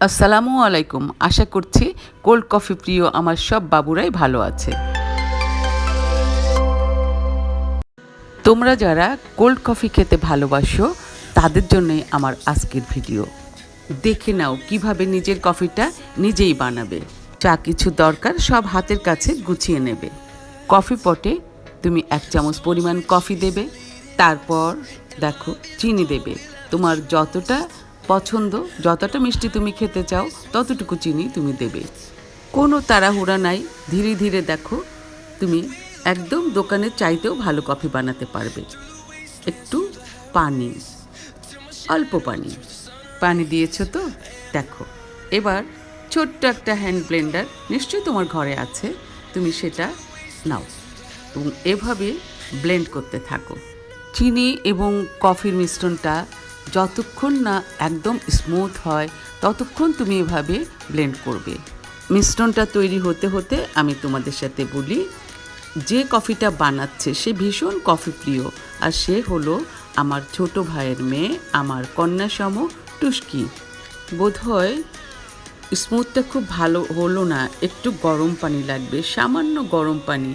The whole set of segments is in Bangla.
আসসালামু আলাইকুম। আশা করছি কোল্ড কফি প্রিয় আমার সব বাবুরাই ভালো আছে। তোমরা যারা কোল্ড কফি খেতে ভালোবাসো তাদের জন্যই আমার আজকের ভিডিও। দেখে নাও কিভাবে নিজের কফিটা নিজেই বানাবে। যা কিছু দরকার সব হাতের কাছে গুছিয়ে নেবে। কফি পটে তুমি 1 চামচ পরিমাণ কফি দেবে, তারপর দেখো চিনি দেবে। তোমার যতটা পছন্দ, যতটা মিষ্টি তুমি খেতে চাও ততটুকু চিনি তুমি দেবে। কোনো তাড়াহুড়া নাই, ধীরে ধীরে দেখো তুমি একদম দোকানের চাইতেও ভালো কফি বানাতে পারবে। একটু পানি, অল্প পানি দিয়েছো তো দেখো। এবার ছোট্ট একটা হ্যান্ড ব্লেন্ডার নিশ্চয়ই তোমার ঘরে আছে, তুমি সেটা নাও এবং এভাবে ব্লেন্ড করতে থাকো। চিনি এবং কফির মিশ্রণটা যতক্ষণ না একদম স্মুথ হয় ততক্ষণ তুমি এভাবে ব্লেন্ড করবে। মিশ্রণটা তৈরি হতে হতে আমি তোমাদের সাথে বলি, যে কফিটা বানাচ্ছে সে ভীষণ কফি প্রিয়, আর সে হলো আমার ছোট ভাইয়ের মেয়ে, আমার কন্যাসম টুস্কি। বোধহয় স্মুথটা খুব ভালো হলো না, একটু গরম পানি লাগবে, সামান্য গরম পানি।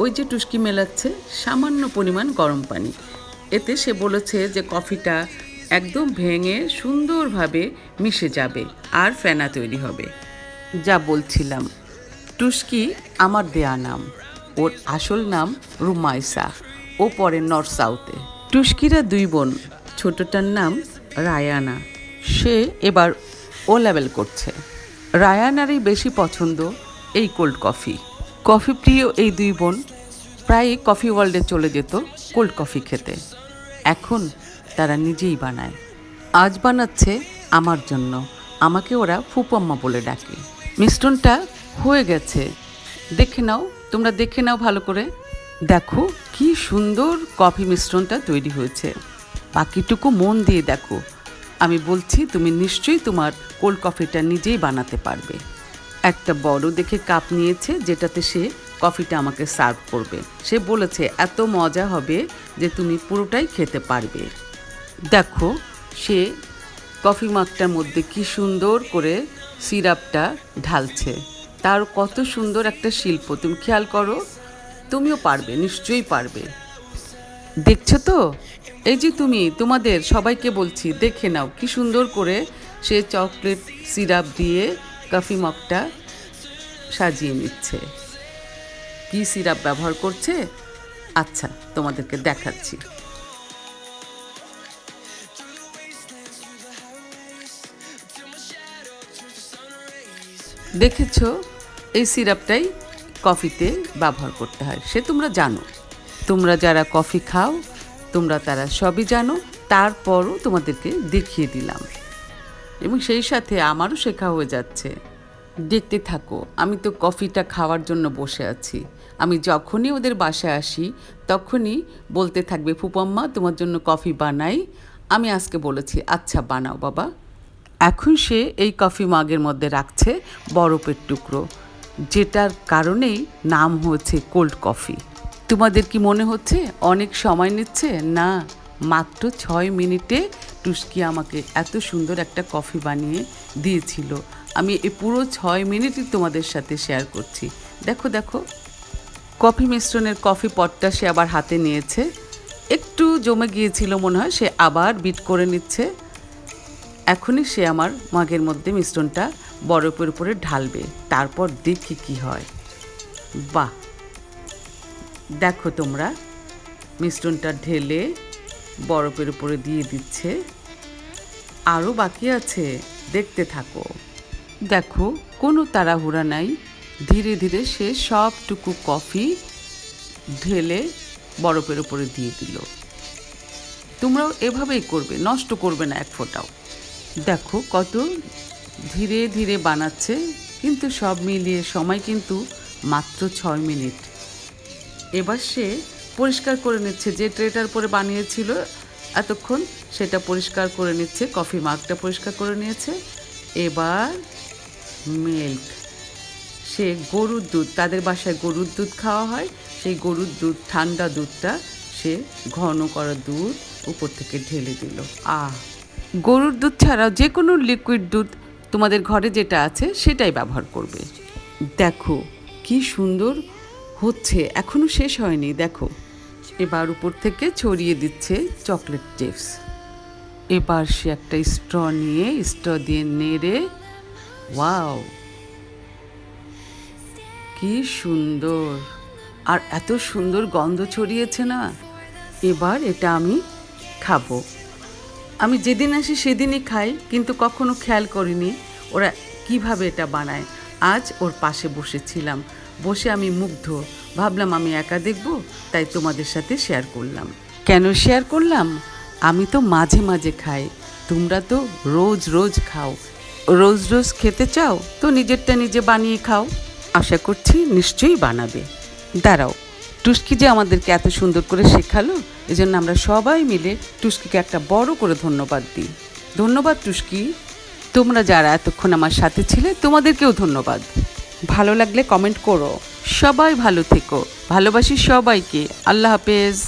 ওই যে টুস্কি মেলাচ্ছে সামান্য পরিমাণ গরম পানি, এতে সে বলেছে যে কফিটা একদম ভেঙে সুন্দরভাবে মিশে যাবে আর ফেনা তৈরি হবে। যা বলছিলাম, টুস্কি আমার দেয়া নাম, ওর আসল নাম রুমাইসা। ও পড়ে নর্থ সাউথে। টুস্কিরা 2 বোন, ছোটটার নাম রায়ানা, সে এবার ও লেভেল করছে। রায়ানারই বেশি পছন্দ এই কোল্ড কফি। কফি প্রিয় এই 2 বোন প্রায়ই কফি ওয়ার্ল্ডে চলে যেত কোল্ড কফি খেতে। এখন তারা নিজেই বানায়। আজ বানাচ্ছে আমার জন্য, আমাকে ওরা ফুপম্মা বলে ডাকে। মিশ্রণটা হয়ে গেছে, দেখে নাও, তোমরা দেখে নাও ভালো করে। দেখো কি সুন্দর কফি মিশ্রণটা তৈরি হয়েছে। বাকিটুকু মন দিয়ে দেখো। আমি বলছি তুমি নিশ্চয়ই তোমার কোল্ড কফিটা নিজেই বানাতে পারবে। একটা বড় দেখে কাপ নিয়েছে যেটাতে সে কফিটা আমাকে সার্ভ করবে। সে বলেছে এত মজা হবে যে তুমি পুরোটাই খেতে পারবে। দেখো সে কফি মাগটার মধ্যে কি সুন্দর করে সিরাপটা ঢালছে। তার কত সুন্দর একটা শিল্প, তুমি খেয়াল করো। তুমিও পারবে, নিশ্চয়ই পারবে। দেখছো তো? এই যে তুমি, তোমাদের সবাইকে বলছি দেখে নাও কি সুন্দর করে সে চকলেট সিরাপ দিয়ে কফি মগটা সাজিয়ে নিচ্ছে। কি সিরাপ ব্যবহার করছে আচ্ছা তোমাদেরকে দেখাচ্ছি। দেখেছো, এই সিরাপটাই কফিতে ব্যবহার করতে হয়, সে তোমরা জানো। তোমরা যারা কফি খাও তোমরা তারা সবই জানো, তারপরও তোমাদেরকে দেখিয়ে দিলাম এবং সেই সাথে আমারও শেখা হয়ে যাচ্ছে। দেখতে থাকো, আমি তো কফিটা খাওয়ার জন্য বসে আছি। আমি যখনই ওদের বাসায় আসি তখনই বলতে থাকবে, ফুপম্মা তোমার জন্য কফি বানাই। আমি আজকে বলেছি আচ্ছা বানাও বাবা। এখন সে এই কফি মাগের মধ্যে রাখছে বরফের টুকরো, যেটার কারণেই নাম হয়েছে কোল্ড কফি। তোমাদের কি মনে হচ্ছে অনেক সময় নিচ্ছে? না, মাত্র 6 মিনিটে টুস্কি আমাকে এত সুন্দর একটা কফি বানিয়ে দিয়েছিল। আমি এই পুরো 6 মিনিটই তোমাদের সাথে শেয়ার করছি। দেখো দেখো, কফি মিশ্রণের কফি পটটা সে আবার হাতে নিয়েছে। একটু জমে গিয়েছিল মনে হয়, সে আবার বিট করে নিচ্ছে। এখনই সে আমার মাগের মধ্যে মিশ্রণটা বরফের উপরে ঢালবে, তারপর দেখি কি হয়। বাহ, দেখো তোমরা, মিশ্রণটা ঢেলে বরফের উপরে দিয়ে দিচ্ছে। আরও বাকি আছে, দেখতে থাকো। দেখো কোনো তাড়াহুড়া নাই, ধীরে ধীরে সে সবটুকু কফি ঢেলে বরফের উপরে দিয়ে দিল। তোমরাও এভাবেই করবে, নষ্ট করবে না এক ফোঁটাও। দেখো কত ধীরে ধীরে বানাচ্ছে, কিন্তু সব মিলিয়ে সময় কিন্তু মাত্র 6 মিনিট। এবার সে পরিষ্কার করে নিচ্ছে, যে ট্রেটার পরে বানিয়েছিল এতক্ষণ সেটা পরিষ্কার করে নিচ্ছে, কফি মাগটা পরিষ্কার করে নিয়েছে। এবার মিল্ক, সে গরুর দুধ, তাদের বাসায় গরুর দুধ খাওয়া হয়, সেই গরুর দুধ, ঠান্ডা দুধটা সে ঘন করা দুধ উপর থেকে ঢেলে দিল। গরুর দুধ ছাড়াও যে কোনো লিকুইড দুধ তোমাদের ঘরে যেটা আছে সেটাই ব্যবহার করবে। দেখো কি সুন্দর হচ্ছে, এখনো শেষ হয়নি। দেখো এবার উপর থেকে ছড়িয়ে দিচ্ছে চকলেট চিপস। এবার সে একটা স্ট্র নিয়ে স্ট্র দিয়ে নেড়ে, ওয়াও কি সুন্দর, আর এত সুন্দর গন্ধ ছড়িয়েছে না। এবার এটা আমি খাবো। আমি যেদিন আসি সেদিনই খাই, কিন্তু কখনো খেয়াল করিনি ওরা কিভাবে এটা বানায়। আজ ওর পাশে বসেছিলাম, বসে আমি মুগ্ধ। ভাবলাম আমি একা দেখব, তাই তোমাদের সাথে শেয়ার করলাম। কেন শেয়ার করলাম? আমি তো মাঝে মাঝে খাই, তোমরা তো রোজ রোজ খাও। রোজ রোজ খেতে চাও তো নিজেরটা নিজে বানিয়ে খাও। আশা করছি নিশ্চয়ই বানাবে। দাঁড়াও, টুস্কি যে আমাদেরকে এত সুন্দর করে শেখালো, এজন্য আমরা সবাই মিলে টুস্কিকে একটা বড় করে ধন্যবাদ দিই। ধন্যবাদ টুস্কি। তোমরা যারা এতক্ষণ আমার সাথে ছিলে তোমাদেরকেও ধন্যবাদ। ভালো লাগলে কমেন্ট করো। সবাই ভালো থেকো, ভালোবাসি সবাইকে। আল্লাহ হাফেজ।